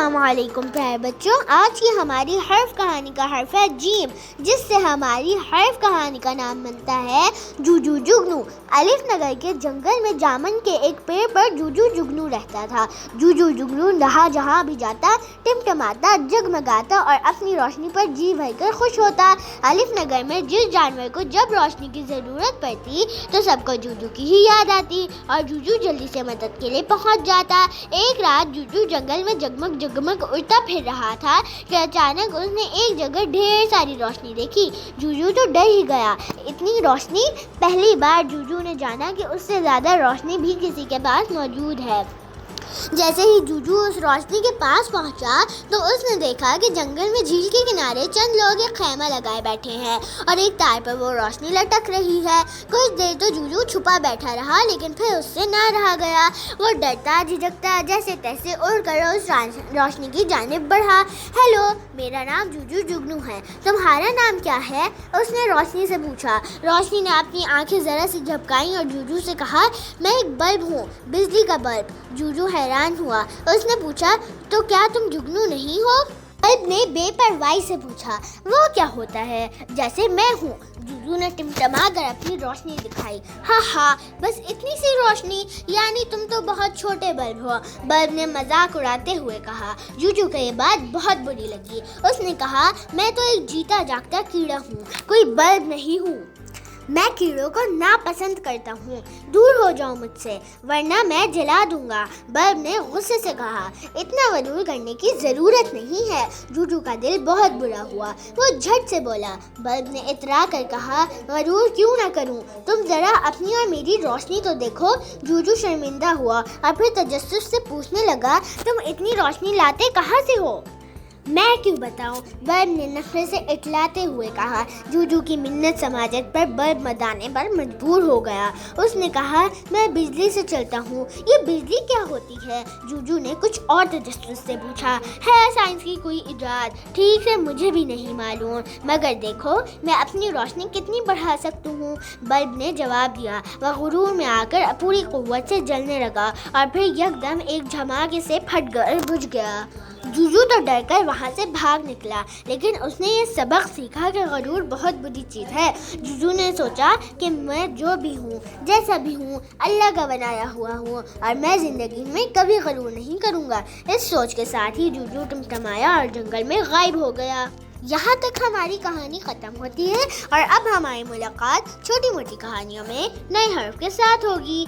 السلام علیکم پیارے بچوں، آج کی ہماری حرف کہانی کا حرف ہے جیم، جس سے ہماری حرف کہانی کا نام بنتا ہے جوجو جگنو۔ الف نگر کے جنگل میں جامن کے ایک پیڑ پر جوجو جگنو رہتا تھا۔ جوجو جگنو جہاں بھی جاتا ٹمٹماتا، جگمگاتا اور اپنی روشنی پر جی بھر کر خوش ہوتا۔ الف نگر میں جس جانور کو جب روشنی کی ضرورت پڑتی تو سب کو جوجو کی ہی یاد آتی اور جوجو جلدی سے مدد کے لیے پہنچ جاتا۔ ایک رات جوجو جنگل میں جگمگ اڑتا پھر رہا تھا کہ اچانک اس نے ایک جگہ ڈھیر ساری روشنی دیکھی۔ جوجو تو ڈر ہی گیا، اتنی روشنی! پہلی بار جوجو نے جانا کہ اس سے زیادہ روشنی بھی کسی کے پاس موجود ہے۔ جیسے ہی جوجو اس روشنی کے پاس پہنچا تو اس نے دیکھا کہ جنگل میں جھیل کے کنارے چند لوگ ایک خیمہ لگائے بیٹھے ہیں اور ایک تار پر وہ روشنی لٹک رہی ہے۔ کچھ دیر تو جوجو چھپا بیٹھا رہا، لیکن پھر اس سے نہ رہا گیا۔ وہ ڈرتا جھجکتا جیسے تیسے اڑ کر اس روشنی کی جانب بڑھا۔ ہیلو، میرا نام جوجو جگنو ہے، تمہارا نام کیا ہے؟ اس نے روشنی سے پوچھا۔ روشنی نے اپنی آنکھیں ذرا سی جھپکائیں اور جوجو سے کہا، میں ایک بلب ہوں، بجلی کا بلب۔ جوجو حیران ہوا۔ اس نے پوچھا، تو کیا تم جگنو نہیں ہو؟ بلب نے بے پرواہی سے پوچھا، وہ کیا ہوتا ہے؟ جیسے میں ہوں۔ جوجو نے ٹمٹما کر اپنی روشنی دکھائی۔ ہاں، بس اتنی سی روشنی؟ یعنی تم تو بہت چھوٹے بلب ہو، بلب نے مذاق اڑاتے ہوئے کہا۔ جوجو کو یہ بات بہت بری لگی۔ اس نے کہا، میں تو ایک جیتا جاگتا کیڑا ہوں، کوئی بلب نہیں ہوں۔ میں کیڑوں کو ناپسند کرتا ہوں، دور ہو جاؤ مجھ سے ورنہ میں جلا دوں گا، بلب نے غصے سے کہا۔ اتنا غرور کرنے کی ضرورت نہیں ہے۔ جوجو کا دل بہت برا ہوا، وہ جھٹ سے بولا۔ بلب نے اترا کر کہا، غرور کیوں نہ کروں، تم ذرا اپنی اور میری روشنی تو دیکھو۔ جوجو شرمندہ ہوا اور پھر تجسس سے پوچھنے لگا، تم اتنی روشنی لاتے کہاں سے ہو؟ میں کیوں بتاؤں، بلب نے نخرے سے اٹلاتے ہوئے کہا۔ جوجو کی منت سماجت پر بلب مدانے پر مجبور ہو گیا۔ اس نے کہا، میں بجلی سے چلتا ہوں، یہ بجلی کیا ہوتی ہے؟ جوجو نے کچھ اور تجسس سے پوچھا۔ ہے سائنس کی کوئی ایجاد، ٹھیک سے مجھے بھی نہیں معلوم، مگر دیکھو میں اپنی روشنی کتنی بڑھا سکتا ہوں، بلب نے جواب دیا۔ وہ غرور میں آ کر پوری قوت سے جلنے لگا اور پھر یکدم ایک جھماکے سے پھٹ کر بجھ گیا۔ جوجو تو ڈر کر وہاں سے بھاگ نکلا، لیکن اس نے یہ سبق سیکھا کہ غرور بہت بری چیز ہے۔ جوجو نے سوچا کہ میں جو بھی ہوں، جیسا بھی ہوں، اللہ کا بنایا ہوا ہوں اور میں زندگی میں کبھی غرور نہیں کروں گا۔ اس سوچ کے ساتھ ہی جوجو ٹمٹمایا اور جنگل میں غائب ہو گیا۔ یہاں تک ہماری کہانی ختم ہوتی ہے اور اب ہماری ملاقات چھوٹی موٹی کہانیوں میں نئے حرف کے ساتھ ہوگی۔